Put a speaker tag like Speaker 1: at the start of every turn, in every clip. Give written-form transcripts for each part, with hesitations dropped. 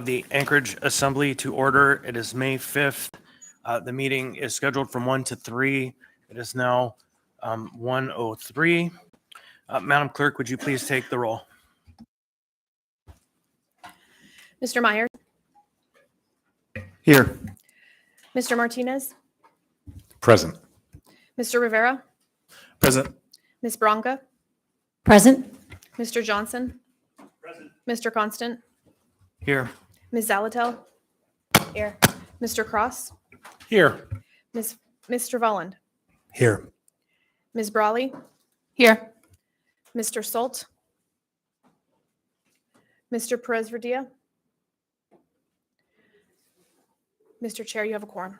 Speaker 1: the Anchorage Assembly to order. It is May 5th. The meeting is scheduled from 1 to 3. It is now 1:03. Madam Clerk, would you please take the roll?
Speaker 2: Mr. Myers?
Speaker 3: Here.
Speaker 2: Mr. Martinez?
Speaker 3: Present.
Speaker 2: Mr. Rivera?
Speaker 3: Present.
Speaker 2: Ms. Branca?
Speaker 4: Present.
Speaker 2: Mr. Johnson?
Speaker 1: Present.
Speaker 2: Mr. Constant?
Speaker 1: Here.
Speaker 2: Ms. Zalatel?
Speaker 4: Here.
Speaker 2: Mr. Cross?
Speaker 3: Here.
Speaker 2: Mr. Volland?
Speaker 3: Here.
Speaker 2: Ms. Brawley?
Speaker 4: Here.
Speaker 2: Mr. Salt? Mr. Perez-Verdia? Mr. Chair, you have a quorum.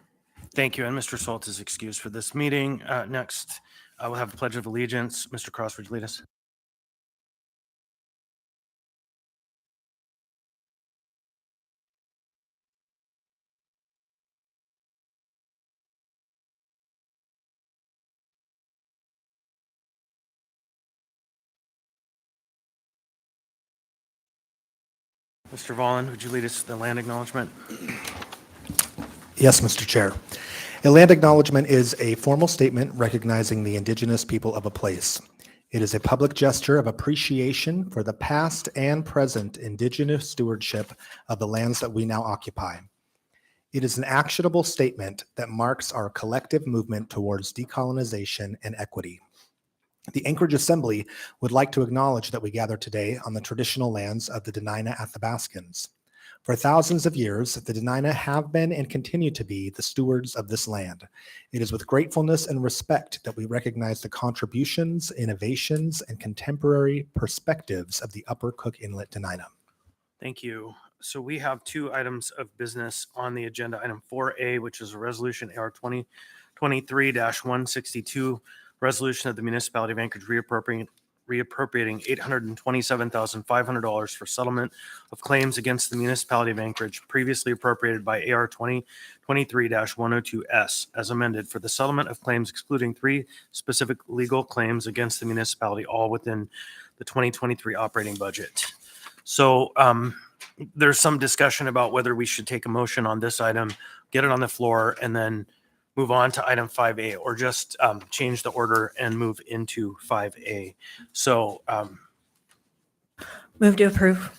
Speaker 1: Thank you. And Mr. Salt is excused for this meeting. Next, I will have the Pledge of Allegiance. Mr. Cross, would you lead us? Mr. Volland, would you lead us to the land acknowledgement?
Speaker 5: Yes, Mr. Chair. A land acknowledgement is a formal statement recognizing the indigenous people of a place. It is a public gesture of appreciation for the past and present indigenous stewardship of the lands that we now occupy. It is an actionable statement that marks our collective movement towards decolonization and equity. The Anchorage Assembly would like to acknowledge that we gather today on the traditional lands of the Dena'ina Athabascans. For thousands of years, the Dena'ina have been and continue to be the stewards of this land. It is with gratefulness and respect that we recognize the contributions, innovations, and contemporary perspectives of the Upper Cook Inlet Dena'ina.
Speaker 1: Thank you. So we have two items of business on the agenda. Item 4A, which is a resolution AR 2023-162, resolution of the municipality of Anchorage reappropriating $827,500 for settlement of claims against the municipality of Anchorage previously appropriated by AR 2023-102S as amended for the settlement of claims excluding three specific legal claims against the municipality, all within the 2023 operating budget. So there's some discussion about whether we should take a motion on this item, get it on the floor, and then move on to item 5A, or just change the order and move into 5A. So
Speaker 4: Move to approve.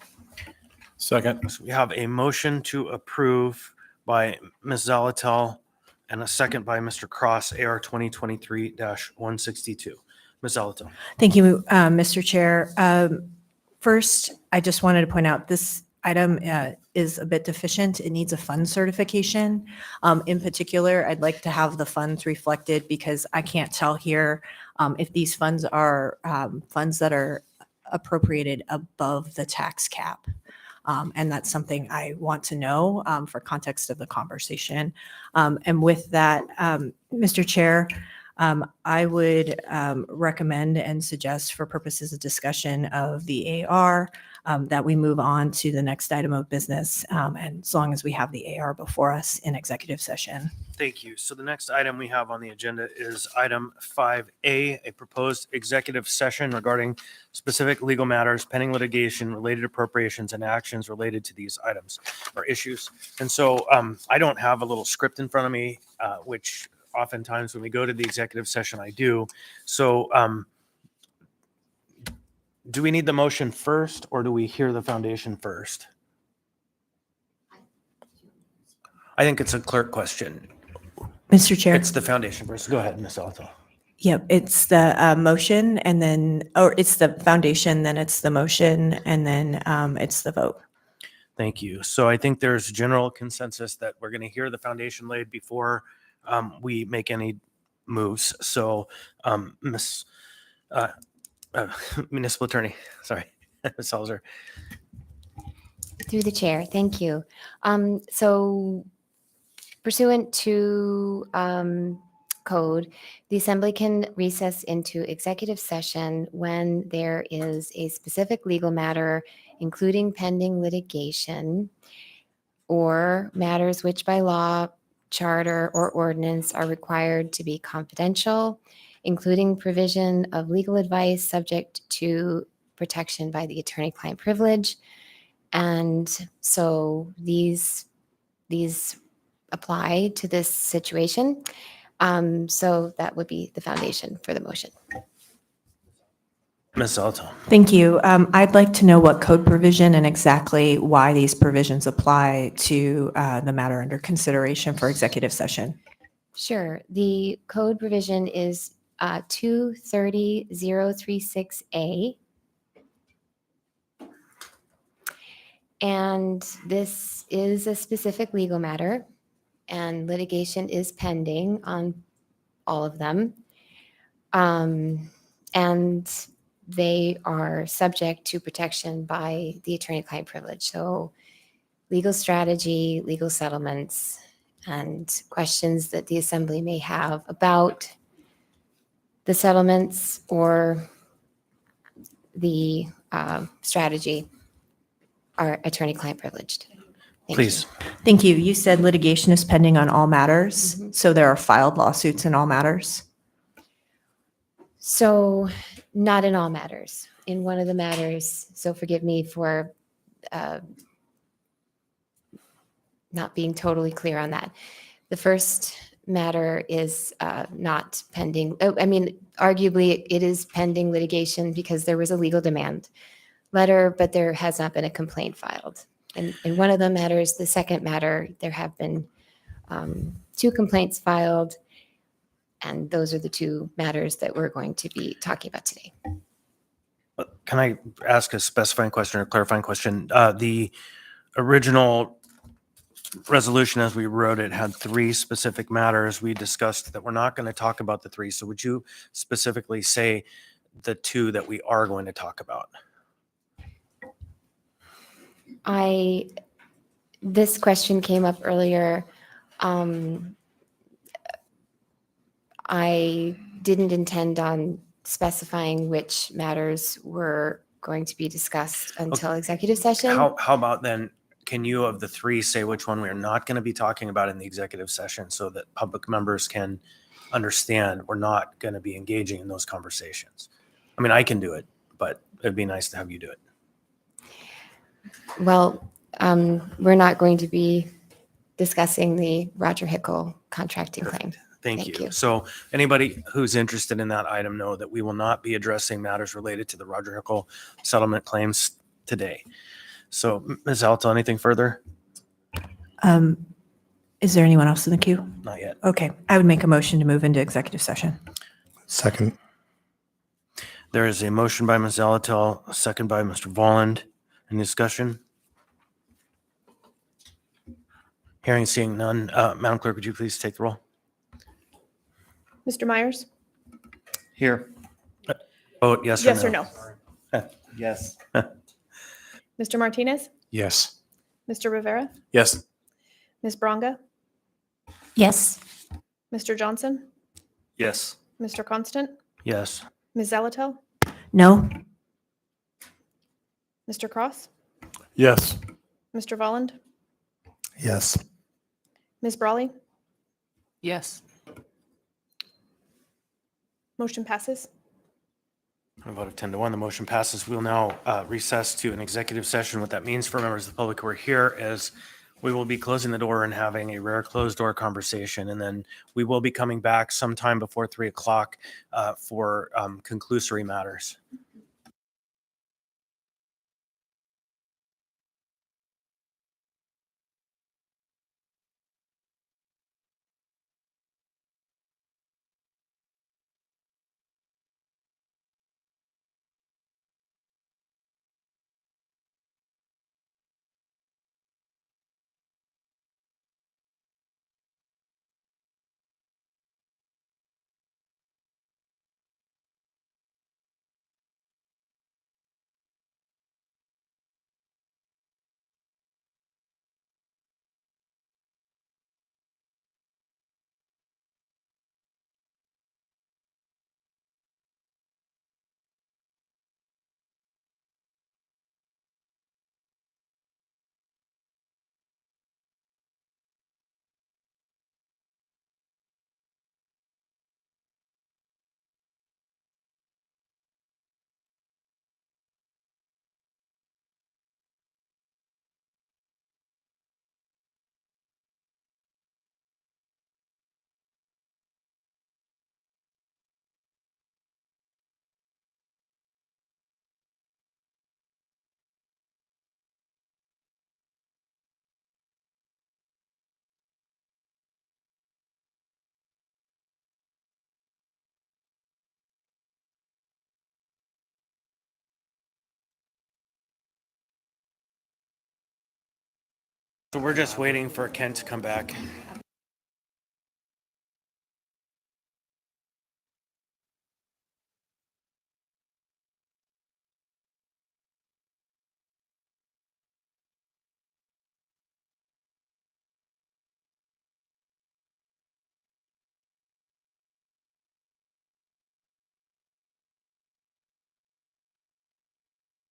Speaker 3: Second.
Speaker 1: we have a motion to approve by Ms. Zalatel and a second by Mr. Cross, AR 2023-162. Ms. Zalatel.
Speaker 4: Thank you, Mr. Chair. First, I just wanted to point out this item is a bit deficient. It needs a fund certification. In particular, I'd like to have the funds reflected because I can't tell here if these funds are funds that are appropriated above the tax cap. And that's something I want to know for context of the conversation. And with that, Mr. Chair, I would recommend and suggest for purposes of discussion of the AR that we move on to the next item of business, and as long as we have the AR before us in executive session.
Speaker 1: Thank you. So the next item we have on the agenda is item 5A, a proposed executive session regarding specific legal matters, pending litigation, related appropriations, and actions related to these items or issues. And so I don't have a little script in front of me, which oftentimes when we go to the executive session, I do. So do we need the motion first, or do we hear the foundation first? I think it's a clerk question.
Speaker 4: Mr. Chair.
Speaker 1: It's the foundation first. Go ahead, Ms. Alto.
Speaker 4: Yep, it's the motion and then, or it's the foundation, then it's the motion, and then it's the vote.
Speaker 1: Thank you. So I think there's general consensus that we're going to hear the foundation laid before we make any moves. So Municipal Attorney, sorry, Ms. Salzer.
Speaker 6: Through the chair, thank you. So pursuant to code, the assembly can recess into executive session when there is a specific legal matter, including pending litigation, or matters which by law, charter, or ordinance are required to be confidential, including provision of legal advice subject to protection by the attorney-client privilege, And so these apply to this situation. So that would be the foundation for the motion.
Speaker 1: Ms. Zalato.
Speaker 4: Thank you. I'd like to know what code provision and exactly why these provisions apply to the matter under consideration for executive session.
Speaker 6: Sure. The code provision is 230.036A. And this is a specific legal matter, and litigation is pending on all of them. And they are subject to protection by the attorney-client privilege. So legal strategy, legal settlements, and questions that the assembly may have about the settlements or the strategy are attorney-client privileged. Thank
Speaker 1: Please.
Speaker 6: you.
Speaker 4: Thank you. You said litigation is pending on all matters,
Speaker 6: Mhm.
Speaker 4: so there are filed lawsuits in all matters?
Speaker 6: So not in all matters. In one of the matters, so forgive me for not being totally clear on that. The first matter is not pending. I mean, arguably, it is pending litigation because there was a legal demand letter, but there has not been a complaint filed. And in one of the matters, the second matter, there have been 2 complaints filed, and those are the 2 matters that we're going to be talking about today.
Speaker 1: Can I ask a specifying question or clarifying question? The original resolution as we wrote it had 3 specific matters. We discussed that we're not going to talk about the 3. So would you specifically say the 2 that we are going to talk about?
Speaker 6: This question came up earlier. I didn't intend on specifying which matters were going to be discussed until executive session.
Speaker 1: How about then, can you of the 3 say which one we are not going to be talking about in the executive session so that public members can understand we're not going to be engaging in those conversations? I mean, I can do it, but it'd be nice to have you do it.
Speaker 6: Well, we're not going to be discussing the Roger Hickle contracting claim.
Speaker 1: Thank
Speaker 6: Thank
Speaker 1: you.
Speaker 6: you.
Speaker 1: So anybody who's interested in that item know that we will not be addressing matters related to the Roger Hickle settlement claims today. So Ms. Alto, anything further?
Speaker 4: Is there anyone else in the queue?
Speaker 1: Not yet.
Speaker 4: Okay, I would make a motion to move into executive session.
Speaker 5: Second.
Speaker 1: There is a motion by Ms. Zalatel, a second by Mr. Volland. Any discussion? Hearing, seeing none. Madam Clerk, would you please take the roll?
Speaker 2: Mr. Myers?
Speaker 3: Here.
Speaker 1: Vote yes
Speaker 2: Yes
Speaker 1: or
Speaker 2: or
Speaker 1: no.
Speaker 2: no?
Speaker 3: Yes.
Speaker 2: Mr. Martinez?
Speaker 3: Yes.
Speaker 2: Mr. Rivera?
Speaker 3: Yes.
Speaker 2: Ms. Bronga?
Speaker 4: Yes.
Speaker 2: Mr. Johnson?
Speaker 3: Yes.
Speaker 2: Mr. Constant?
Speaker 1: Yes.
Speaker 2: Ms. Zalatel?
Speaker 4: No?
Speaker 2: Mr. Cross?
Speaker 3: Yes.
Speaker 2: Mr. Volland?
Speaker 5: Yes.
Speaker 2: Ms. Brawley?
Speaker 7: Yes.
Speaker 2: Motion passes.
Speaker 1: A vote of 10 to 1, the motion passes. We'll now recess to an executive session. What that means for members of the public who are here is we will be closing the door and having a rare closed door conversation. And then we will be coming back sometime before 3 o'clock for conclusory matters. So we're just waiting for Kent to come back.